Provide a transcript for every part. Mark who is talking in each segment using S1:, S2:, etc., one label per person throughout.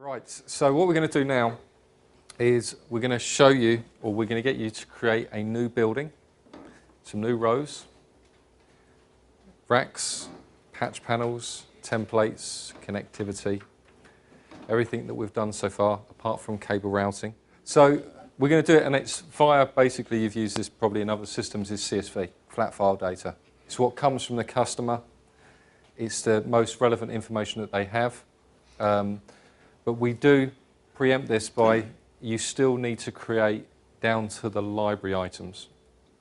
S1: Right, so what we're going to do now is we're going to show you, or we're going to get you to create a new building, some new rows, racks, patch panels, templates, connectivity, everything that we've done so far, apart from cable routing. So we're going to do it, and it's via, basically, you've used this probably in other systems, is CSV, flat file data. It's what comes from the customer. It's the most relevant information that they have. But we do preempt this by, you still need to create down to the library items.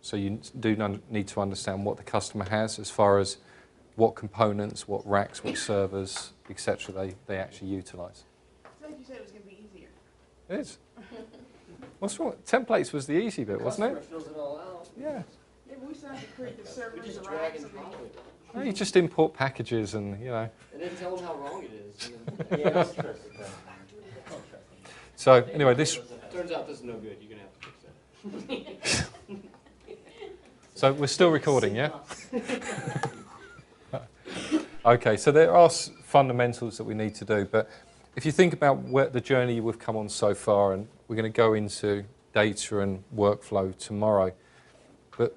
S1: So you do need to understand what the customer has as far as what components, what racks, what servers, etc. they actually utilize.
S2: I feel like you said it was going to be easier.
S1: It is. What's wrong? Templates was the easy bit, wasn't it?
S3: Fills it all out.
S1: Yeah.
S2: Yeah, but we still have to create the servers,
S3: We just
S2: the
S3: drag
S2: racks,
S3: and
S2: and
S3: drop
S2: the...
S3: it.
S1: No, you just import packages and, you know.
S3: And then tell them how wrong it is. And then,
S4: Yeah, don't stress it then. Don't stress it.
S1: So anyway, this.
S3: turns out this is no good. You're going to have to fix it.
S1: So we're still recording, yeah? Okay, so there are fundamentals that we need to do, but if you think about where the journey we've come on so far, and we're going to go into data and workflow tomorrow, but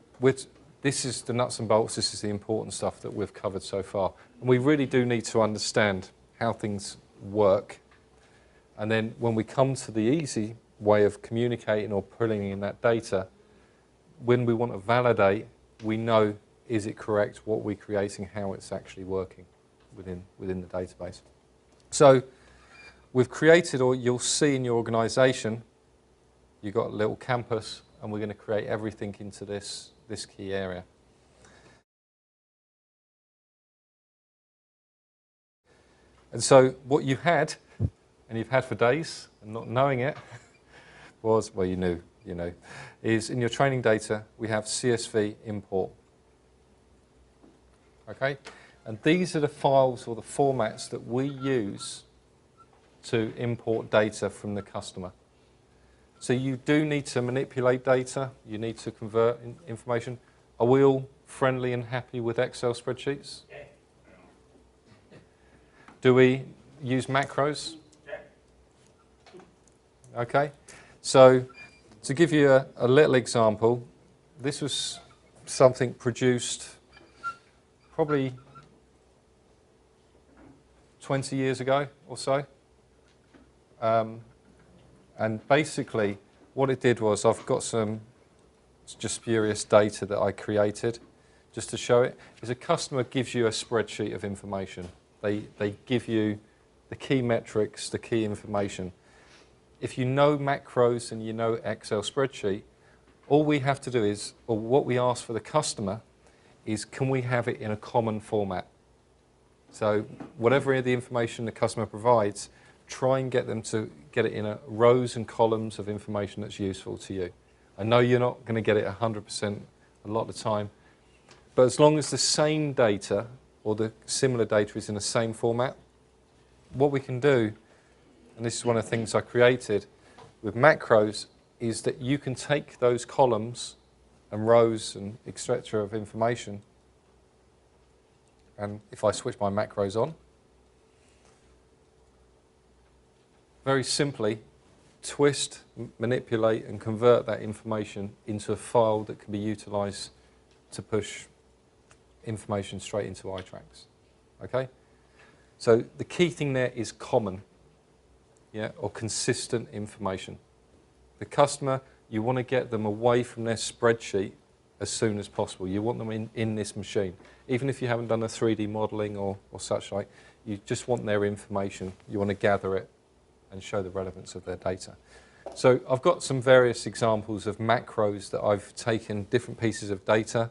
S1: this is the nuts and bolts, this is the important stuff that we've covered so far. And we really do need to understand how things work. And then when we come to the easy way of communicating or pulling in that data, when we want to validate, we know, is it correct, what we're creating, how it's actually working within the database. So we've created, or you'll see in your organization, you've got a little campus, and we're going to create everything into this key area. And so what you've had, and you've had for days, and not knowing it, was, well, you knew, is in your training data, we have CSV import. Okay? And these are the files or the formats that we use to import data from the customer. So you do need to manipulate data, you need to convert information. Are we all friendly and happy with Excel spreadsheets? Do we use macros? Okay, so to give you a little example, this was something produced probably 20 years ago or so. And basically, what it did was, I've got some just spurious data that I created, just to show it. Is a customer gives you a spreadsheet of information. They give you the key metrics, the key information. If you know macros and you know Excel spreadsheet, all we have to do is, or what we ask for the customer is, can we have it in a common format? So whatever the information the customer provides, try and get them to get it in rows and columns of information that's useful to you. I know you're not going to get it 100% a lot of the time, but as long as the same data or the similar data is in the same format, what we can do, and this is one of the things I created with macros, is that you can take those columns and rows and etc. of information, and if I switch my macros on, very simply twist, manipulate and convert that information into a file that can be utilized to push information straight into iTracks. Okay? So the key thing there is common, yeah, or consistent information. The customer, you want to get them away from their spreadsheet as soon as possible. You want them in this machine. Even if you haven't done a 3D modeling or such like, you just want their information. You want to gather it and show the relevance of their data. So I've got some various examples of macros that I've taken different pieces of data,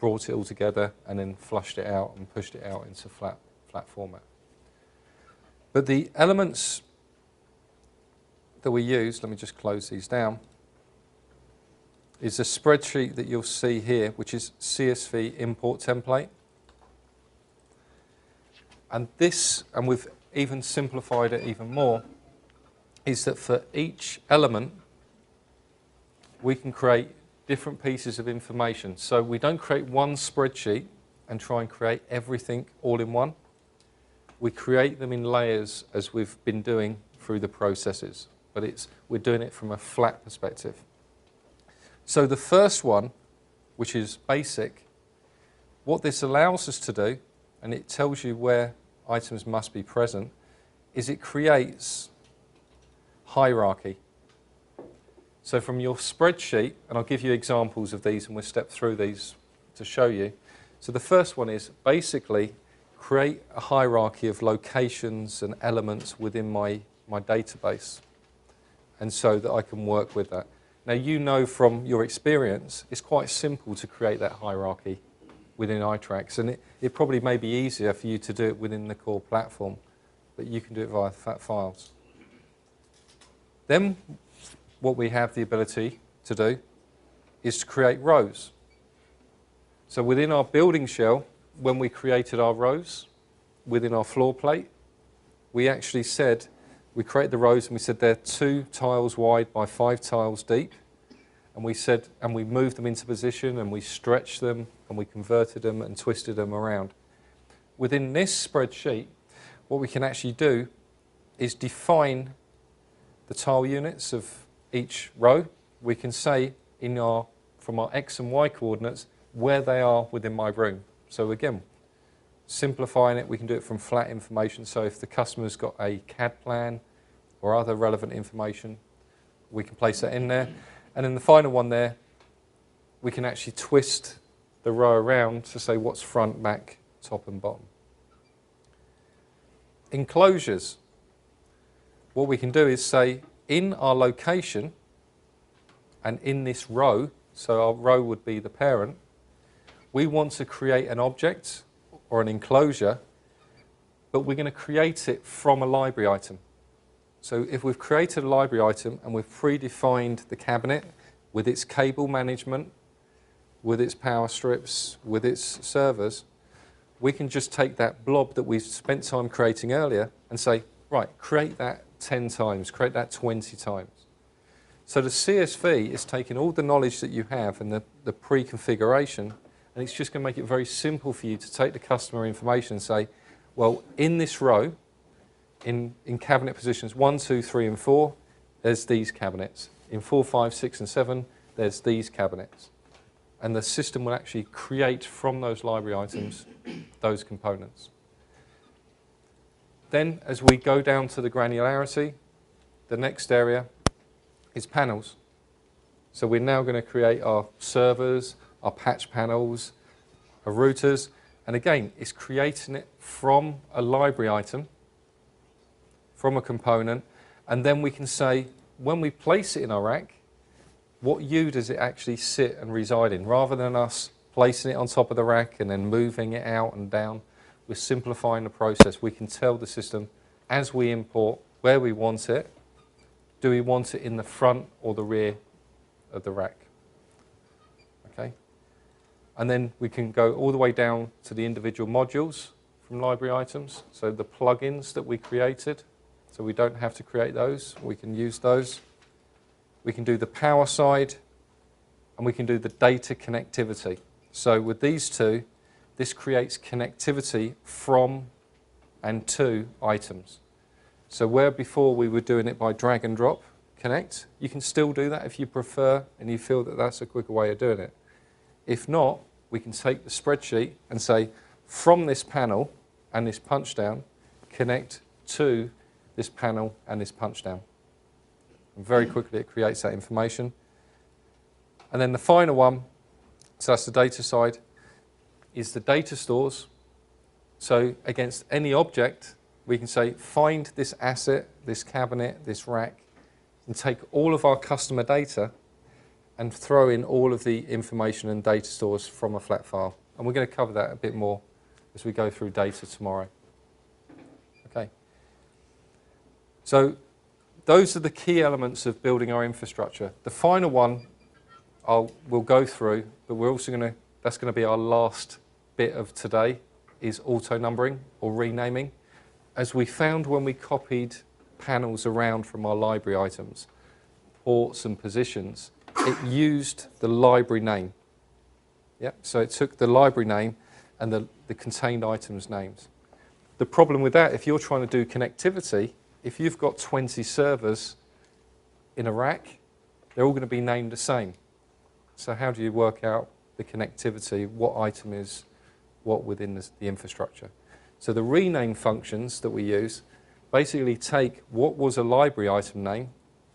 S1: brought it all together, and then flushed it out and pushed it out into flat format. But the elements that we use, let me just close these down, is a spreadsheet that you'll see here, which is CSV import template. And this, and we've even simplified it even more, is that for each element, we can create different pieces of information. So we don't create one spreadsheet and try and create everything all in one. We create them in layers as we've been doing through the processes, but we're doing it from a flat perspective. So the first one, which is basic, what this allows us to do, and it tells you where items must be present, is it creates hierarchy. So from your spreadsheet, and I'll give you examples of these and we'll step through these to show you. So the first one is basically create a hierarchy of locations and elements within my database, and so that I can work with that. Now, you know from your experience, it's quite simple to create that hierarchy within iTracks, and it probably may be easier for you to do it within the core platform, but you can do it via fat files. Then what we have the ability to do is to create rows. So within our building shell, when we created our rows within our floor plate, we actually said, we create the rows and we said they're 2 tiles wide by 5 tiles deep. And we said, and we moved them into position and we stretched them and we converted them and twisted them around. Within this spreadsheet, what we can actually do is define the tile units of each row. We can say from our X and Y coordinates where they are within my room. So again, simplifying it, we can do it from flat information. So if the customer's got a CAD plan or other relevant information, we can place that in there. And then the final one there, we can actually twist the row around to say what's front, back, top and bottom. Enclosures. What we can do is say in our location and in this row, so our row would be the parent, we want to create an object or an enclosure, but we're going to create it from a library item. So if we've created a library item and we've predefined the cabinet with its cable management, with its power strips, with its servers, we can just take that blob that we spent time creating earlier and say, right, create that 10 times, create that 20 times. So the CSV is taking all the knowledge that you have and the pre-configuration, and it's just going to make it very simple for you to take the customer information and say, well, in this row, in cabinet positions 1, 2, 3, and 4, there's these cabinets. In 4, 5, 6, and 7, there's these cabinets. And the system will actually create from those library items those components. Then, as we go down to the granularity, the next area is panels. So we're now going to create our servers, our patch panels, our routers, and again, it's creating it from a library item, from a component, and then we can say, when we place it in our rack, what U does it actually sit and reside in? Rather than us placing it on top of the rack and then moving it out and down, we're simplifying the process. We can tell the system, as we import, where we want it. Do we want it in the front or the rear of the rack? Okay. And then we can go all the way down to the individual modules from library items. So the plugins that we created, so we don't have to create those. We can use those. We can do the power side, and we can do the data connectivity. So with these two, this creates connectivity from and to items. So where before we were doing it by drag and drop connect, you can still do that if you prefer and you feel that that's a quicker way of doing it. If not, we can take the spreadsheet and say, from this panel and this punch down, connect to this panel and this punch down. And very quickly it creates that information. And then the final one, so that's the data side, is the data stores. So against any object, we can say, find this asset, this cabinet, this rack, and take all of our customer data and throw in all of the information and data stores from a flat file. And we're going to cover that a bit more as we go through data tomorrow. Okay. So those are the key elements of building our infrastructure. The final one we'll go through, but we're also going to, that's going to be our last bit of today, is auto numbering or renaming. As we found when we copied panels around from our library items, ports and positions, it used the library name. Yep. So it took the library name and the contained items names. the problem with that, if you're trying to do connectivity, if you've got 20 servers in a rack, they're all going to be named the same. So how do you work out the connectivity, what item is what within the infrastructure? So the rename functions that we use basically take what was a library item name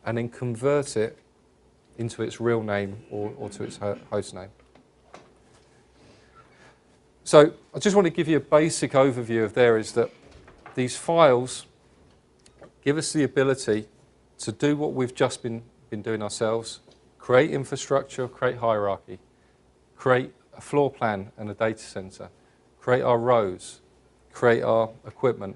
S1: and then convert it into its real name or to its host name. So I just want to give you a basic overview of there is that these files give us the ability to do what we've just been doing ourselves, create infrastructure, create hierarchy, create a floor plan and a data center, create our rows, create our equipment,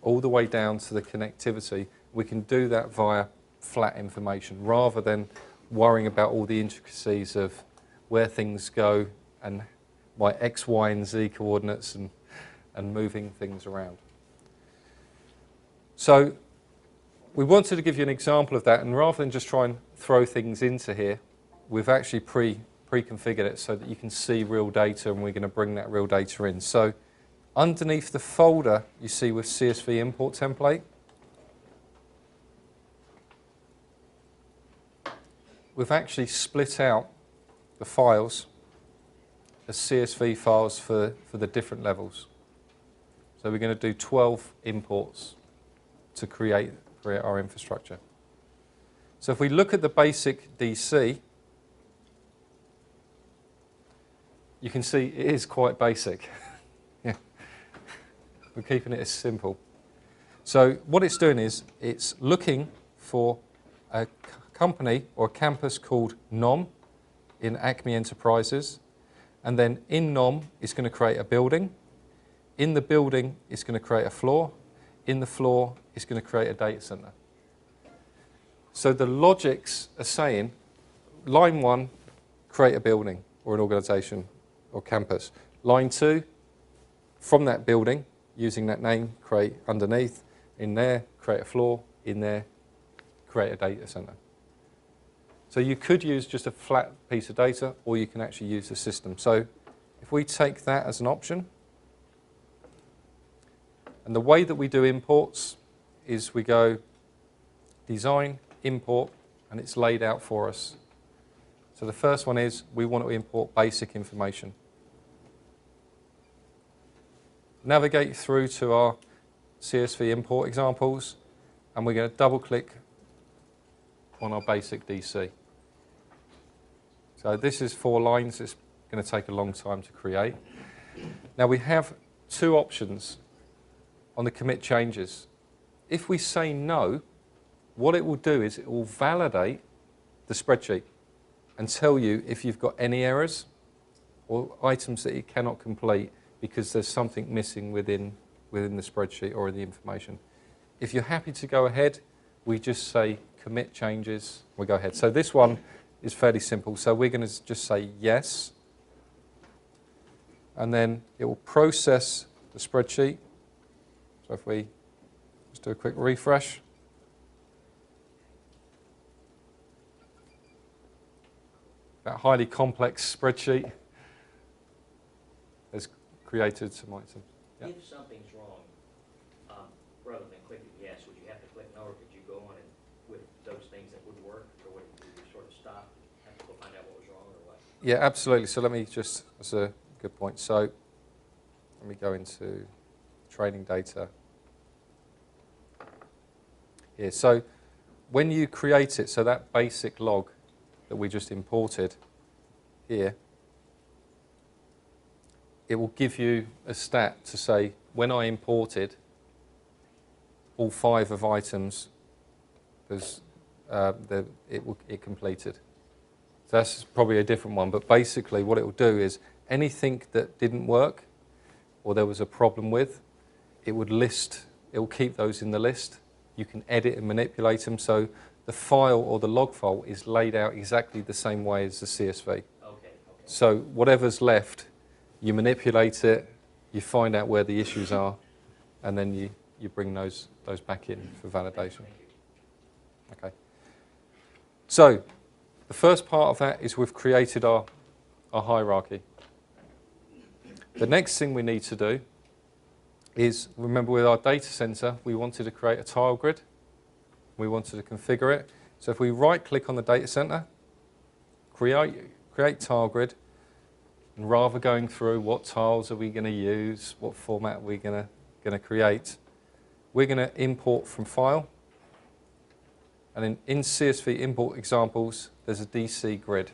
S1: all the way down to the connectivity. We can do that via flat information rather than worrying about all the intricacies of where things go and my X, Y, and Z coordinates and moving things around. So we wanted to give you an example of that, and rather than just try and throw things into here, we've actually pre-configured it so that you can see real data, and we're going to bring that real data in. So underneath the folder you see with CSV import template, we've actually split out the files as CSV files for the different levels. So we're going to do 12 imports to create our infrastructure. So if we look at the basic DC, you can see it is quite basic. Yeah. We're keeping it as simple. So what it's doing is it's looking for a company or a campus called NOM in Acme Enterprises. And then in NOM, it's going to create a building. In the building, it's going to create a floor. In the floor, it's going to create a data center. So the logics are saying, line 1, create a building or an organization or campus. Line 2, from that building, using that name, create underneath. In there, create a floor. In there, create a data center. So you could use just a flat piece of data, or you can actually use the system. So if we take that as an option, and the way that we do imports is we go design, import, and it's laid out for us. So the first one is we want to import basic information. Navigate through to our CSV import examples, and we're going to double click on our basic DC. So this is 4 lines. It's going to take a long time to create. Now we have 2 options on the commit changes. If we say no, what it will do is it will validate the spreadsheet and tell you if you've got any errors or items that it cannot complete because there's something missing within the spreadsheet or in the information. If you're happy to go ahead, we just say commit changes, we go ahead. So this one is fairly simple. So we're going to just say yes, and then it will process the spreadsheet. So if we just do a quick refresh, that highly complex spreadsheet has created some items. Yeah.
S5: If something's wrong, rather than clicking yes, would you have to click no, or could you go on and with those things that would work, or would you sort of stop, have to go find out what was wrong, or what?
S1: Yeah, absolutely. So let me just, that's a good point. So let me go into training data here. So when you create it, so that basic log that we just imported here, it will give you a stat to say when I imported all 5 of items, it completed. So that's probably a different one, but basically what it will do is anything that didn't work or there was a problem with, it would list, it will keep those in the list. You can edit and manipulate them, so the file or the log file is laid out exactly the same way as the CSV.
S5: Okay.
S1: So whatever's left, you manipulate it, you find out where the issues are, and then you bring those back in for validation. Okay. So the first part of that is we've created our hierarchy. The next thing we need to do is, remember with our data center, we wanted to create a tile grid. We wanted to configure it. So if we right-click on the data center, create tile grid, and rather going through what tiles are we going to use, what format are we going to create, we're going to import from file. And in CSV import examples, there's a DC grid.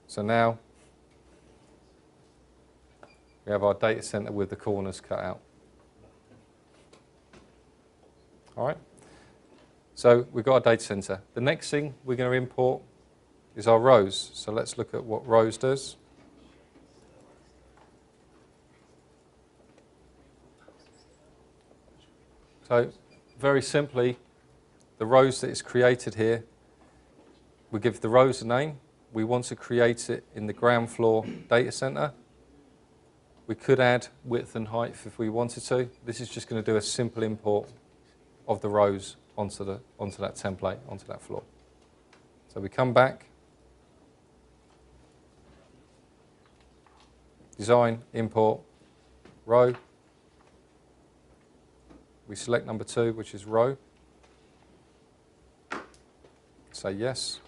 S1: So now we have our data center with the corners cut out. All right. So we've got our data center. The next thing we're going to import is our rows. So let's look at what rows does. So very simply, the rows that is created here, we give the rows a name. We want to create it in the ground floor data center. We could add width and height if we wanted to. This is just going to do a simple import of the rows onto that template, onto that floor. So we come back, design, import, row. We select number 2, which is row. Say yes.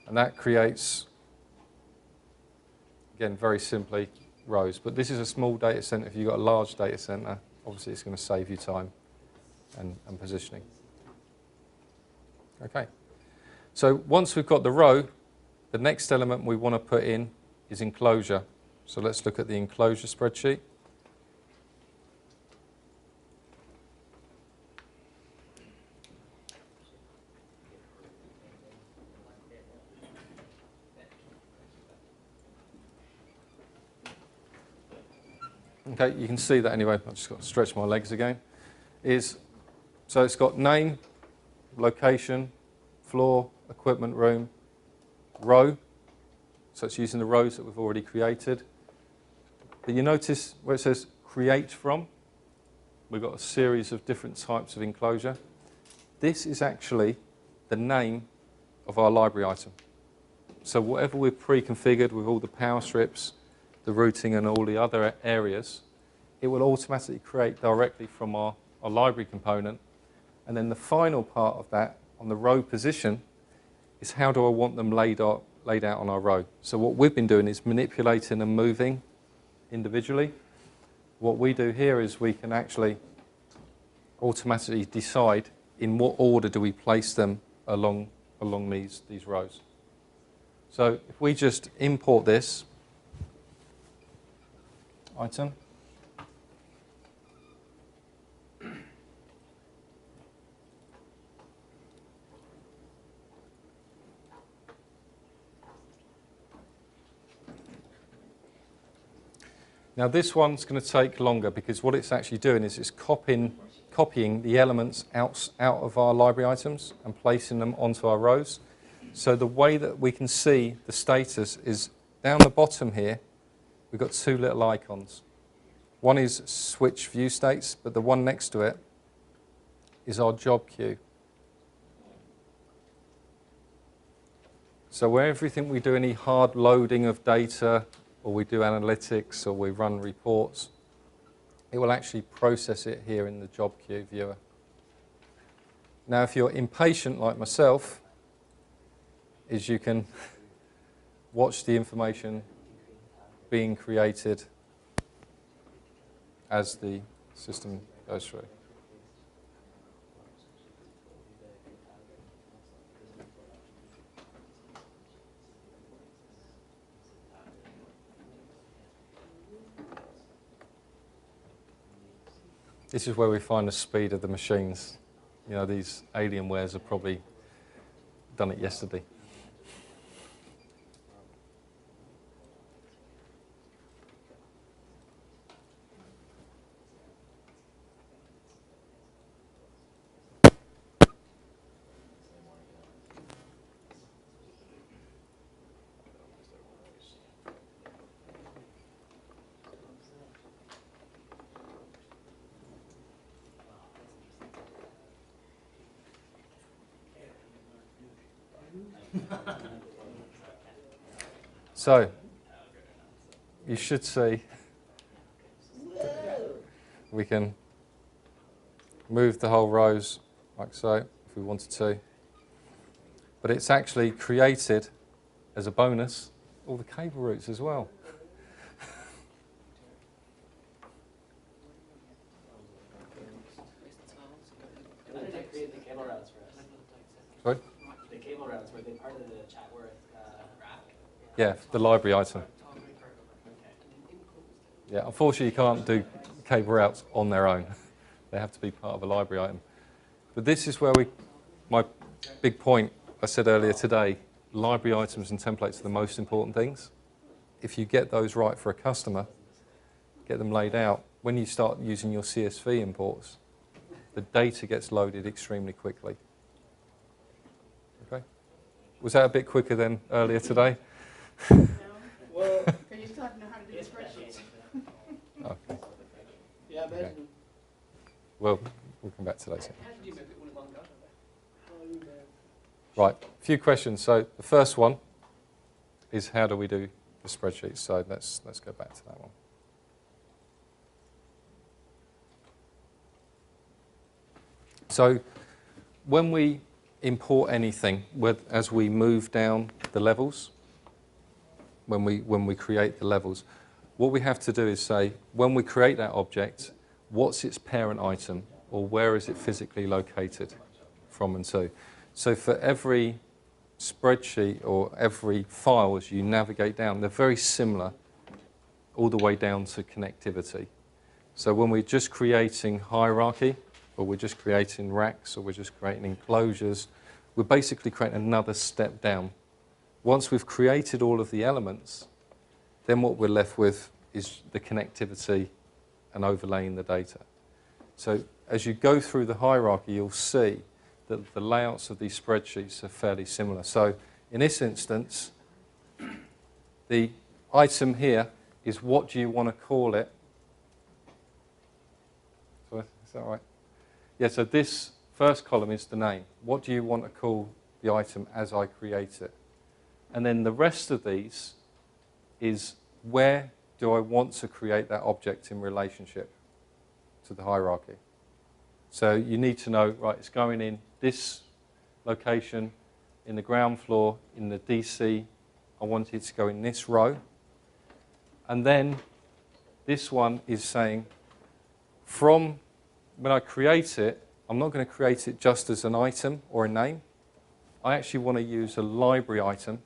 S1: And that creates, again, very simply, rows. But this is a small data center. If you've got a large data center, obviously it's going to save you time and positioning. Okay. So once we've got the row, the next element we want to put in is enclosure. So let's look at the enclosure spreadsheet. Okay, you can see that anyway. I've just got to stretch my legs again. So it's got name, location, floor, equipment room, row. So it's using the rows that we've already created. But you notice where it says create from, we've got a series of different types of enclosure. This is actually the name of our library item. So whatever we've pre-configured with all the power strips, the routing and all the other areas, it will automatically create directly from our library component. And then the final part of that, on the row position, is how do I want them laid out on our row. So what we've been doing is manipulating and moving individually. What we do here is we can actually automatically decide in what order do we place them along these rows. So if we just import this item, now this one's going to take longer because what it's actually doing is it's copying the elements out of our library items and placing them onto our rows. So the way that we can see the status is down the bottom here, we've got 2 little icons. One is switch view states, but the one next to it is our job queue. So where everything we do any hard loading of data, or we do analytics, or we run reports, it will actually process it here in the job queue viewer. Now, if you're impatient like myself, is you can watch the information being created as the system goes through. This is where we find the speed of the machines. You know, these Alienwares have probably done it yesterday. So you should see we can move the whole rows like so if we wanted to. But it's actually created as a bonus all the cable routes as well.
S6: When did they create the cable routes for us?
S1: Sorry?
S6: The cable routes, were they part of the Chatworth wrap?
S1: Yeah, the library item. Yeah, unfortunately you can't do cable routes on their own. They have to be part of a library item. But this is where my big point I said earlier today, library items and templates are the most important things. If you get those right for a customer, get them laid out, when you start using your CSV imports, the data gets loaded extremely quickly. Okay? Was that a bit quicker than earlier today?
S2: No? Well, because you still have to know how to do the spreadsheets.
S1: Okay.
S6: Yeah,
S1: Okay. Well, we'll come back to that soon.
S6: How did you make it all in one go?
S1: Right, a few questions. So the first one is how do we do the spreadsheet? So let's go back to that one. So when we import anything, as we move down the levels, when we create the levels, what we have to do is say, when we create that object, what's its parent item, or where is it physically located from and to? So for every spreadsheet or every file as you navigate down, they're very similar all the way down to connectivity. So when we're just creating hierarchy, or we're just creating racks, or we're just creating enclosures, we're basically creating another step down. Once we've created all of the elements, then what we're left with is the connectivity and overlaying the data. So as you go through the hierarchy, you'll see that the layouts of these spreadsheets are fairly similar. So in this instance, the item here is what do you want to call it? So, is that right? Yeah, so this first column is the name. What do you want to call the item as I create it? And then the rest of these is where do I want to create that object in relationship to the hierarchy? So you need to know, right, it's going in this location, in the ground floor, in the DC. I want it to go in this row. And then this one is saying, from when I create it, I'm not going to create it just as an item or a name. I actually want to use a library item.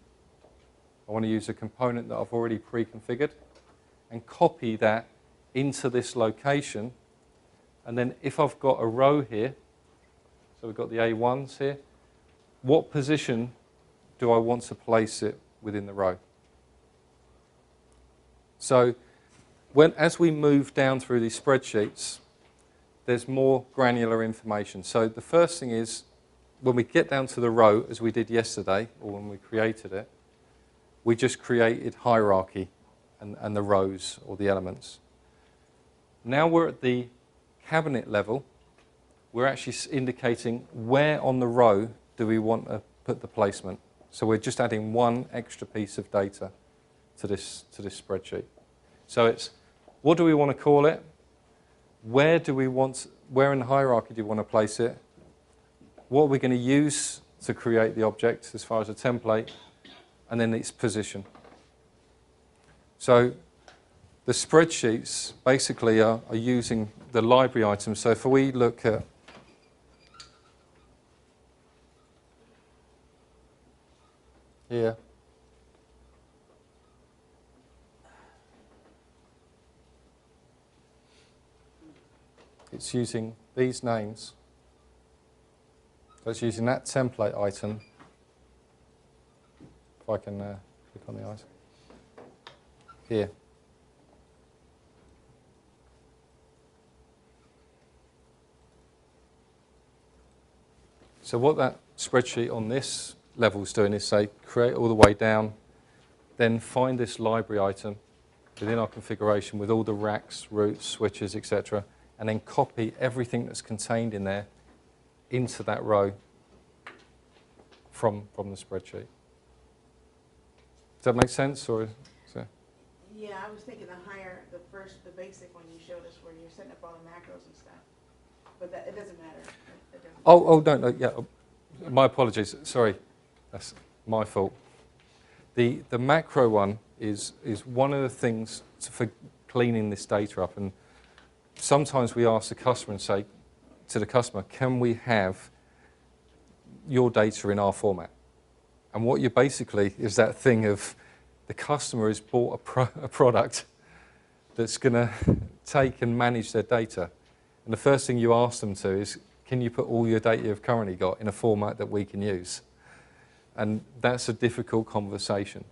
S1: I want to use a component that I've already pre-configured and copy that into this location. And then if I've got a row here, so we've got the A1s here, what position do I want to place it within the row? So as we move down through these spreadsheets, there's more granular information. So the first thing is, when we get down to the row, as we did yesterday, or when we created it, we just created hierarchy and the rows or the elements. Now we're at the cabinet level, we're actually indicating where on the row do we want to put the placement. So we're just adding one extra piece of data to this spreadsheet. So it's, what do we want to call it? Where in the hierarchy do you want to place it? What are we going to use to create the object as far as a template? And then its position. So the spreadsheets basically are using the library items. So if we look at here, it's using these names. So it's using that template item. If I can click on the item here. So what that spreadsheet on this level is doing is say, create all the way down, then find this library item within our configuration with all the racks, routes, switches, etc., and then copy everything that's contained in there into that row from the spreadsheet. Does that make sense? Or so?
S2: Yeah, I was thinking the basic one you showed us where you're setting up all the macros and stuff. But that, it doesn't matter. It doesn't
S1: Oh, no, yeah. My apologies. Sorry, that's my fault. The macro one is one of the things for cleaning this data up, and sometimes we ask the customer and say to the customer, can we have your data in our format? And what you basically is that thing of the customer has bought a product that's going to take and manage their data. And the first thing you ask them to is, can you put all your data you've currently got in a format that we can use? And that's a difficult conversation.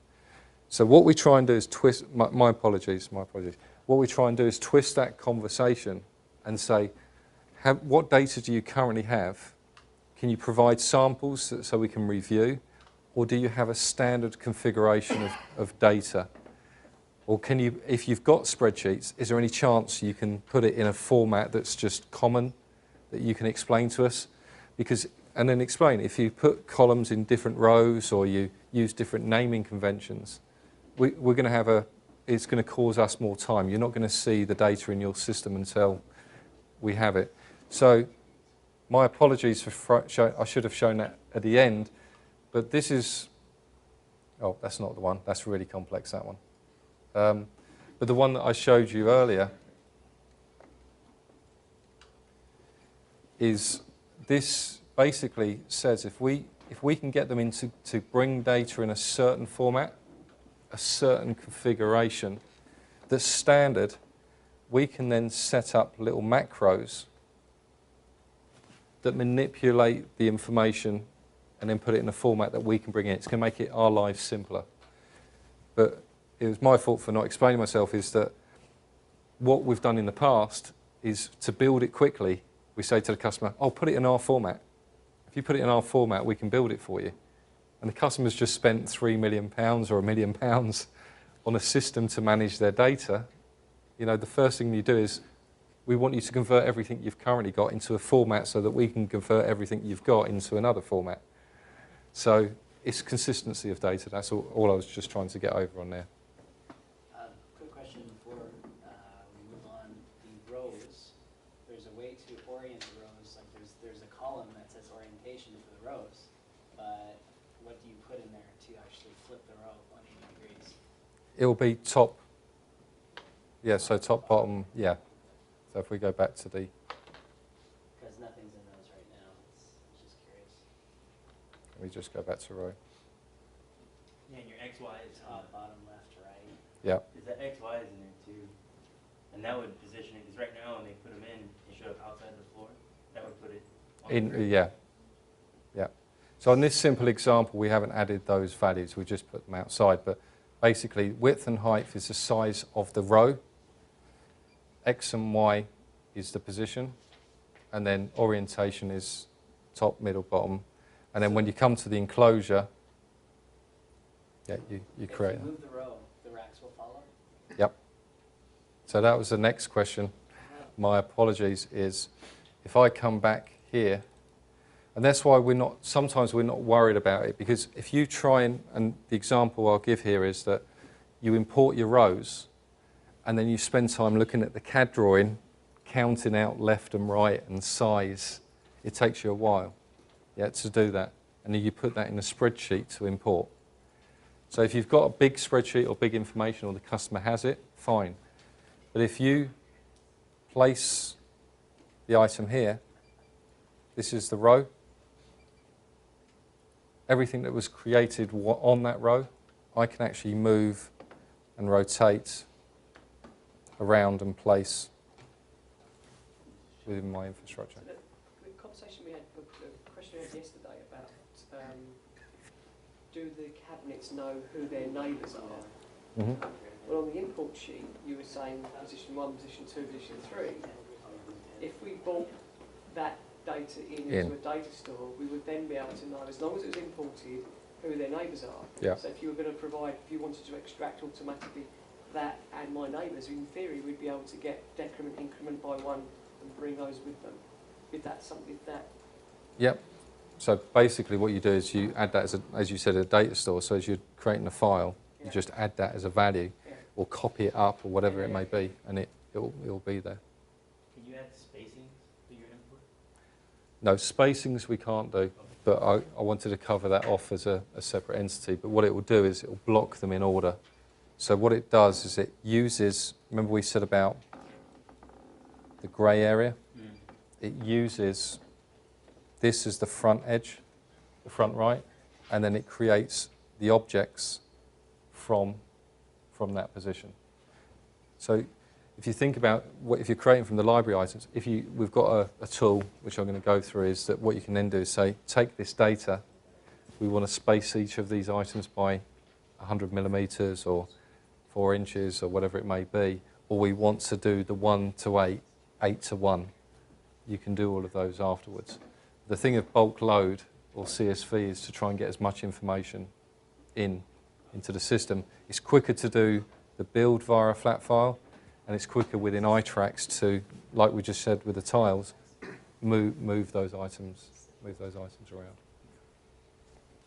S1: So what we try and do is twist, my apologies. What we try and do is twist that conversation and say, what data do you currently have? Can you provide samples so we can review? Or do you have a standard configuration of data? Or can you, if you've got spreadsheets, is there any chance you can put it in a format that's just common that you can explain to us? Because, and then explain, if you put columns in different rows or you use different naming conventions, we're going to have it's going to cause us more time. You're not going to see the data in your system until we have it. So my apologies for I should have shown that at the end, but this is, oh, that's not the one. That's really complex, that one. But the one that I showed you earlier is this basically says if we can get them to bring data in a certain format, a certain configuration that's standard, we can then set up little macros that manipulate the information and then put it in a format that we can bring in. It's going to make our lives simpler. But it was my fault for not explaining myself, is that what we've done in the past is to build it quickly. We say to the customer, oh, put it in our format. If you put it in our format, we can build it for you. And the customer's just spent £3 million or £1 million on a system to manage their data. You know, the first thing you do is, we want you to convert everything you've currently got into a format so that we can convert everything you've got into another format. So it's consistency of data. That's all I was just trying to get over on there.
S6: Quick question before we move on. The rows, there's a way to orient the rows. Like there's a column that says orientation for the rows, but what do you put in there to actually flip the row 180 degrees?
S1: It will be top, yeah, so top, bottom, yeah. So if we go back to the,
S6: Because nothing's in those right now. It's just curious.
S1: we just go back to row.
S4: Yeah, and your XY is
S6: Top, bottom, left, right.
S1: Yeah.
S4: Is that XY is in there too? And that would position it, because right now when they put them in, they show up outside the floor. That would put it on the grid.
S1: Yeah. So in this simple example, we haven't added those values. We just put them outside. But basically, width and height is the size of the row. X and Y is the position. And then orientation is top, middle, bottom. And then when you come to the enclosure, yeah, you create
S6: If
S1: that.
S6: you move the row, the racks will follow?
S1: Yep. So that was the next question. My apologies is, if I come back here, and that's why sometimes we're not worried about it, because if you try and the example I'll give here is that you import your rows and then you spend time looking at the CAD drawing, counting out left and right and size. It takes you a while, to do that. And then you put that in a spreadsheet to import. So if you've got a big spreadsheet or big information or the customer has it, fine. But if you place the item here, this is the row. Everything that was created on that row, I can actually move and rotate around and place within my infrastructure.
S7: So the conversation we had, the question we had yesterday about do the cabinets know who their neighbours are?
S1: Mm-hmm.
S7: Well, on the import sheet, you were saying position 1, position 2, position 3. If we brought that data into a data store, we would then be able to know, as long as it was imported, who their neighbours are.
S1: Yeah.
S7: So if you were going to provide, if you wanted to extract automatically that and my neighbours, in theory, we'd be able to get decrement, increment by 1 and bring those with them. If that's something that...
S1: Yep. So basically what you do is you add that as you said, a data store. So as you're creating a file,
S7: Yeah.
S1: You just add that as a value,
S7: Yeah.
S1: or copy it up, or whatever
S7: Yeah,
S1: it may be, and it'll be there.
S4: Can you add spacings to your input?
S1: No, spacings we can't do, but I wanted to cover that off as a separate entity. But what it will do is it will block them in order. So what it does is it uses, remember we said about the grey area? It uses this as the front edge, the front right, and then it creates the objects from that position. So if you think about if you're creating from the library items, we've got a tool which I'm going to go through, is that what you can then do is say, take this data, we want to space each of these items by 100 millimeters or 4 inches or whatever it may be, or we want to do the 1 to 8, 8 to 1. You can do all of those afterwards. The thing of bulk load or CSV is to try and get as much information into the system. It's quicker to do the build via a flat file, and it's quicker within iTracks to, like we just said with the tiles, move those items around.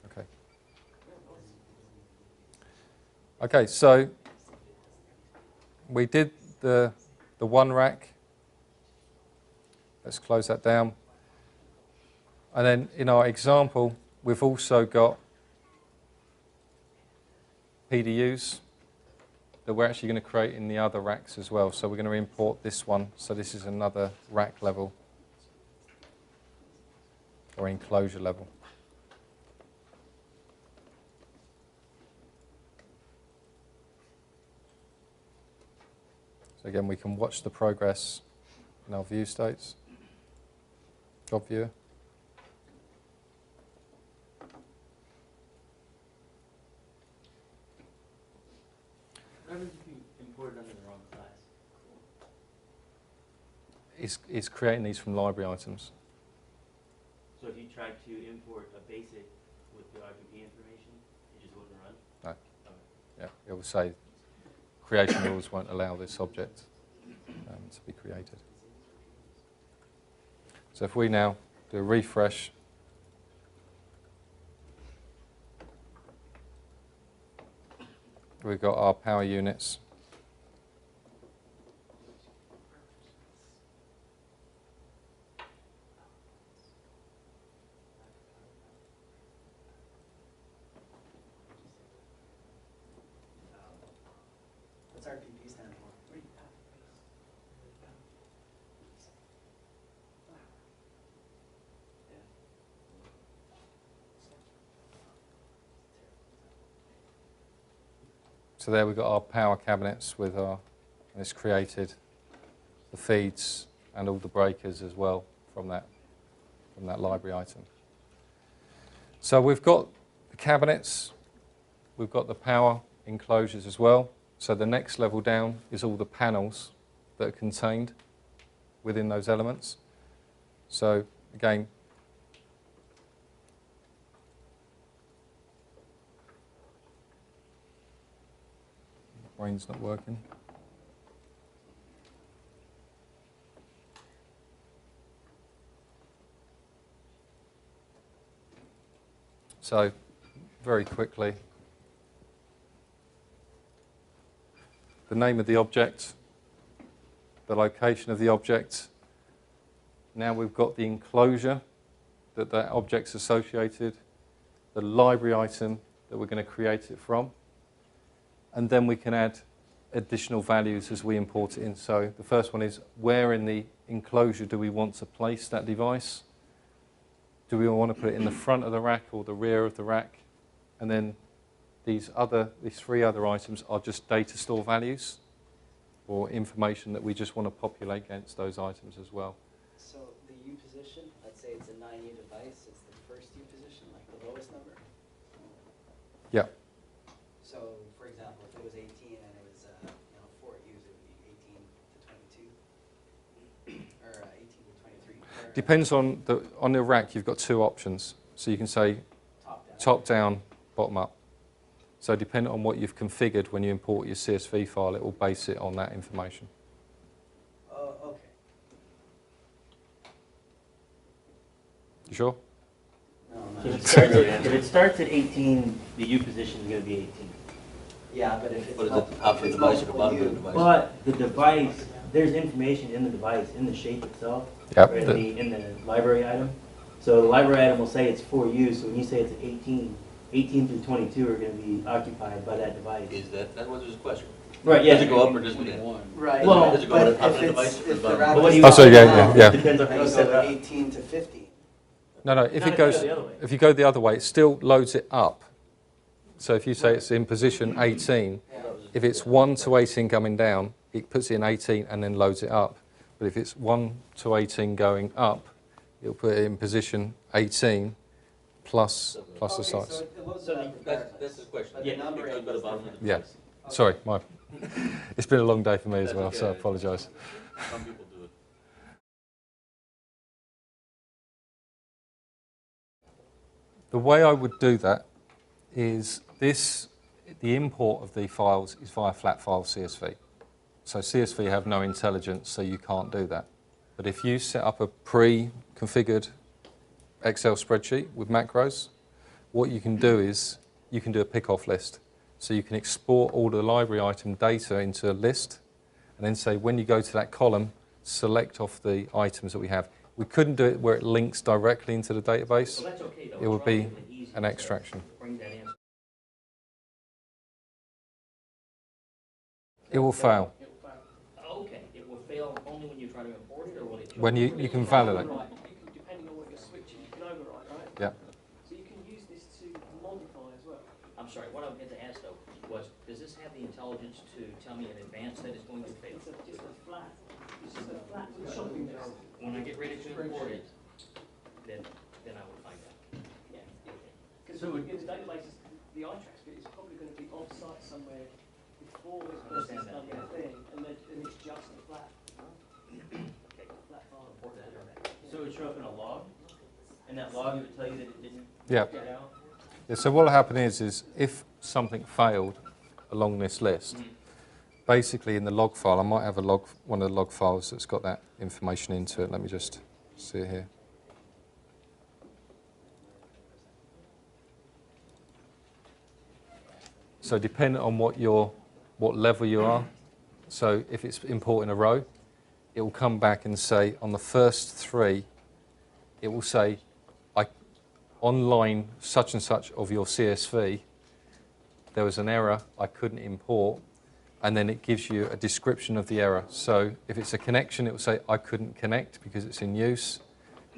S1: Okay. Okay, so we did the one rack. Let's close that down. And then in our example, we've also got PDUs that we're actually going to create in the other racks as well. So we're going to import this one. So this is another rack level or enclosure level. So again, we can watch the progress in our view states. Job viewer.
S4: What happens if you import it under the wrong class?
S1: It's creating these from library items.
S4: So if you tried to import a basic with the RGB information, it just wouldn't run?
S1: No.
S4: Okay.
S1: Yeah, it will say creation rules won't allow this object to be created. So if we now do a refresh, we've got our power units.
S6: What's RPP stand for?
S1: So there we've got our power cabinets with and it's created the feeds and all the breakers as well from that library item. So we've got the cabinets, we've got the power enclosures as well. So the next level down is all the panels that are contained within those elements. So again, brain's not working. So very quickly, the name of the object, the location of the object. Now we've got the enclosure that object's associated, the library item that we're going to create it from, and then we can add additional values as we import it in. So the first one is, where in the enclosure do we want to place that device? Do we want to put it in the front of the rack or the rear of the rack? And then these 3 other items are just data store values or information that we just want to populate against those items as well.
S6: So the U position, let's say it's a 9U device, it's the first U position, like the lowest number?
S1: Yeah.
S6: So, for example, if it was 18 and it was 4 U's, it would be 18 to 22, or 18 to 23. Or,
S1: Depends on the rack. You've got 2 options. So you can say top down, bottom up. So depending on what you've configured when you import your CSV file, it will base it on that information.
S6: Oh, okay.
S1: You sure?
S6: No,
S4: So
S6: no.
S4: if it starts at 18, the U position is going to be 18.
S8: Yeah, but if it's.
S9: But is it the top of the device or the bottom of the device?
S4: But the device, there's information in the device, in the shape itself,
S1: Yep.
S4: or in the library item. So the library item will say it's for you, so when you say it's 18 through 22 are going to be occupied by that device.
S9: Is that was his question?
S4: Right, yeah.
S9: Does it go up or does it go down?
S8: Right,
S4: Well,
S9: does it go to the
S8: but
S9: top of
S8: if
S9: the
S8: it's,
S9: device or the
S8: if the
S9: bottom?
S8: rabbit.
S4: But what do you
S1: Oh,
S4: want?
S1: sorry, yeah.
S4: Depends on how you
S8: Goes
S4: set it
S8: over
S4: up.
S8: 18 to 15.
S1: No, if
S4: Not
S1: it goes,
S4: the other way.
S1: if you go the other way, it still loads it up. So if you say it's in position 18, if it's 1 to 18 coming down, it puts it in 18 and then loads it up. But if it's 1 to 18 going up, it'll put it in position 18 plus the sites.
S8: So it loads it up
S9: That's the question.
S8: But
S9: Yeah,
S8: the number
S9: it goes
S8: ain't
S9: to the
S8: listed.
S9: bottom of the
S1: Yeah.
S9: device.
S1: Sorry, it's been a long day for me as
S9: That's
S1: well, so I
S9: okay.
S1: apologise.
S9: Some people do it.
S1: The way I would do that is the import of the files is via flat file CSV. So CSV have no intelligence, so you can't do that. But if you set up a pre-configured Excel spreadsheet with macros, what you can do is you can do a pick-off list. So you can export all the library item data into a list and then say when you go to that column, select off the items that we have. We couldn't do it where it links directly into the database.
S5: Well, that's okay, though.
S1: It would be
S5: Relatively easy
S1: an
S5: to
S1: extraction.
S5: Bring that in.
S1: It will fail.
S5: Okay, it will fail only when you try to import it, or will it?
S1: When you can validate.
S7: Right, depending on what you're switching, you can override, right?
S1: Yeah.
S7: So you can use this to modify as well.
S5: I'm sorry, what I was going to ask though was, does this have the intelligence to tell me in advance that it's going to fail?
S7: It's just a flat shopping list.
S5: When I get ready to import it, then I will find out.
S7: Yeah. Because in the databases, the iTrax bit is probably going to be off-site somewhere before this person's done their thing, and it's just a flat file.
S5: Important to know that.
S4: So it would show up in a log, and that log would tell you that it didn't
S1: Yeah.
S4: get out?
S1: Yeah, so what will happen is if something failed along this list, basically in the log file, I might have one of the log files that's got that information into it. Let me just see it here. So depending on what level you are, so if it's importing a row, it will come back and say on the first 3, it will say, on line such and such of your CSV, there was an error I couldn't import, and then it gives you a description of the error. So if it's a connection, it will say I couldn't connect because it's in use,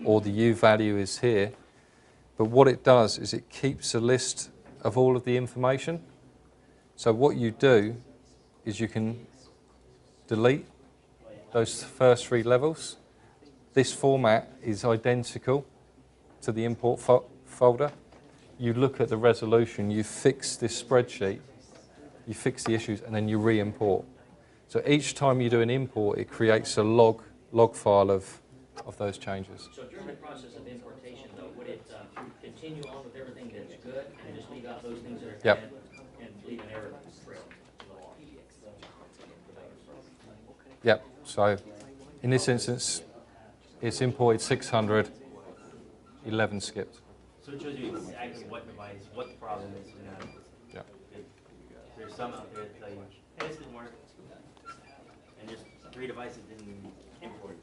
S1: or the U value is here. But what it does is it keeps a list of all of the information. So what you do is you can delete those first 3 levels. This format is identical to the import folder. You look at the resolution, you fix this spreadsheet, you fix the issues, and then you re-import. So each time you do an import, it creates a log file of those changes.
S5: So during the process of importation though, would it continue on with everything that's good and just leave out those things that are
S1: Yep.
S5: bad and leave an error trail in the log?
S1: Yep, so in this instance, it's imported 600, 11 skipped.
S4: So it shows you exactly what device, what the problem is. You know.
S1: Yeah.
S4: There's some out there that tell you, hey, this didn't work. And just 3 devices didn't import.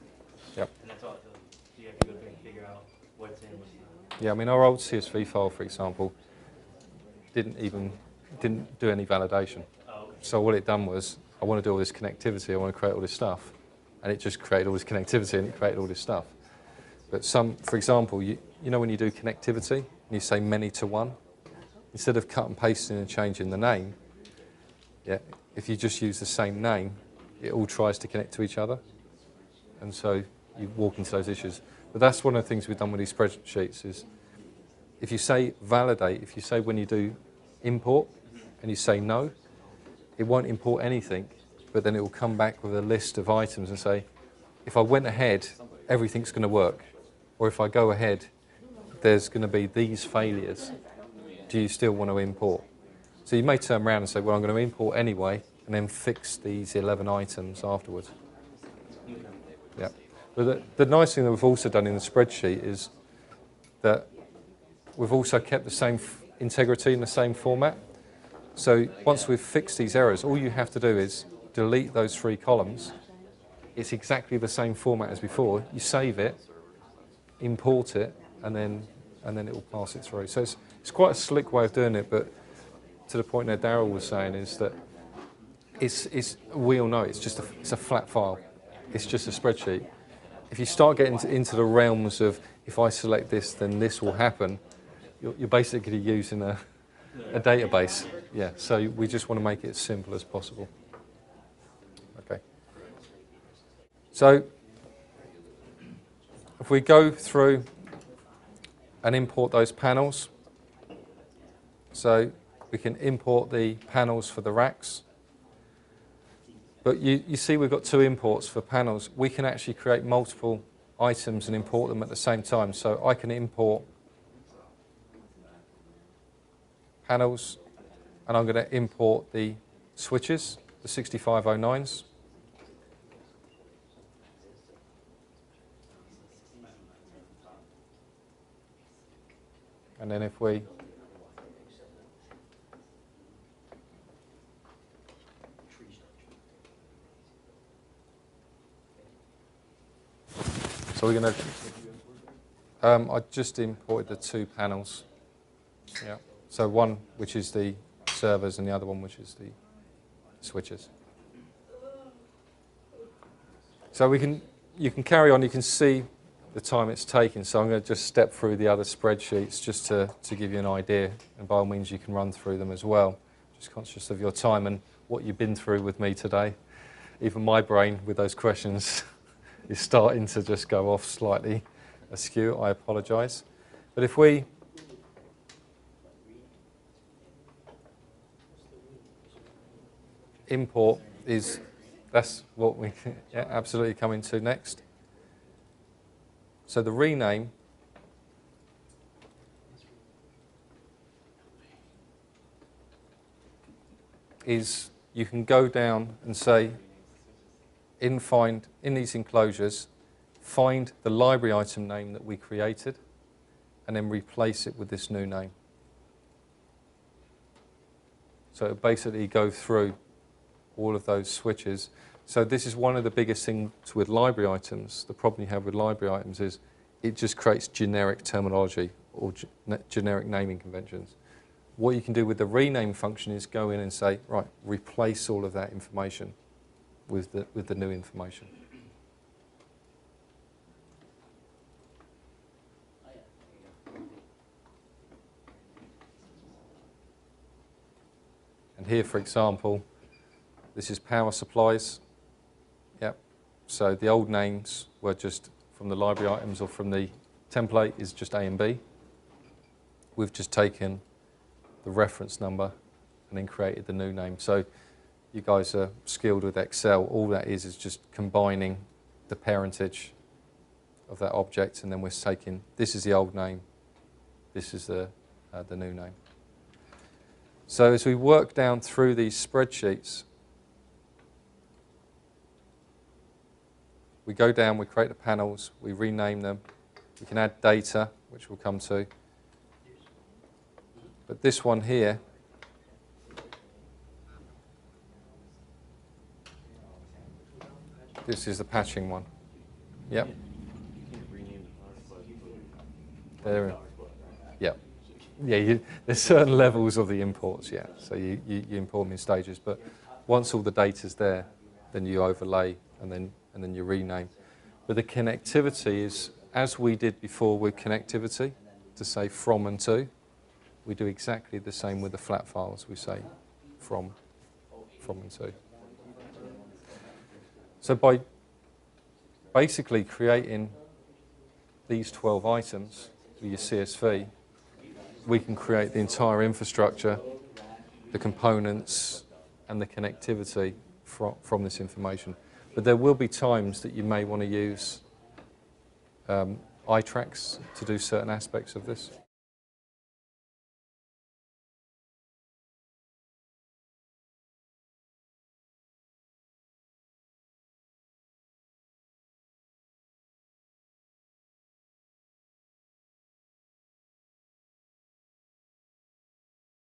S1: Yep.
S4: And that's all it tells you. So you have to go through and figure out what's in, what's not.
S1: Yeah, I mean, our old CSV file, for example, didn't do any validation.
S4: Oh, okay.
S1: So what it done was, I want to do all this connectivity, I want to create all this stuff, and it just created all this connectivity and it created all this stuff. But for example, you know when you do connectivity, and you say many to one, instead of cut and pasting and changing the name, yeah, if you just use the same name, it all tries to connect to each other. And so you walk into those issues. But that's one of the things we've done with these spreadsheets is, if you say validate, if you say when you do import, and you say no, it won't import anything, but then it will come back with a list of items and say, if I went ahead, everything's going to work. Or if I go ahead, there's going to be these failures. Do you still want to import? So you may turn around and say, well, I'm going to import anyway, and then fix these 11 items afterwards. Yeah. But the nice thing that we've also done in the spreadsheet is that we've also kept the same integrity in the same format. So once we've fixed these errors, all you have to do is delete those 3 columns. It's exactly the same format as before. You save it, import it, and then it will pass it through. So it's quite a slick way of doing it, but to the point that Daryl was saying is that we all know it's a flat file. It's just a spreadsheet. If you start getting into the realms of if I select this, then this will happen, you're basically using a database. Yeah, so we just want to make it as simple as possible. Okay. So if we go through and import those panels, so we can import the panels for the racks. But you see we've got 2 imports for panels. We can actually create multiple items and import them at the same time. So I can import panels, and I'm going to import the switches, the 6509s. And then if we So we're going to, I just imported the 2 panels. Yeah. So one which is the servers and the other one which is the switches. So you can carry on, you can see the time it's taking. So I'm going to just step through the other spreadsheets just to give you an idea. And by all means you can run through them as well. Just conscious of your time and what you've been through with me today. Even my brain with those questions is starting to just go off slightly askew. I apologise. But if we import that's what we absolutely come into next. So the rename is you can go down and say in these enclosures, find the library item name that we created and then replace it with this new name. So it basically go through all of those switches. So this is one of the biggest things with library items. The problem you have with library items is it just creates generic terminology or generic naming conventions. What you can do with the rename function is go in and say, right, replace all of that information with the new information. And here, for example, this is power supplies. Yep. So the old names were just from the library items or from the template is just A and B. We've just taken the reference number and then created the new name. So you guys are skilled with Excel. All that is just combining the parentage of that object, and then we're taking, this is the old name, this is the new name. So as we work down through these spreadsheets, we go down, we create the panels, we rename them, we can add data, which we'll come to. But this one here, this is the patching one. Yep. There. Yep. Yeah, there's certain levels of the imports, yeah. So you import them in stages, but once all the data's there, then you overlay and then you rename. But the connectivity is, as we did before with connectivity, to say from and to, we do exactly the same with the flat files. We say from and to. So by basically creating these 12 items with your CSV, we can create the entire infrastructure, the components, and the connectivity from this information. But there will be times that you may want to use iTracks to do certain aspects of this.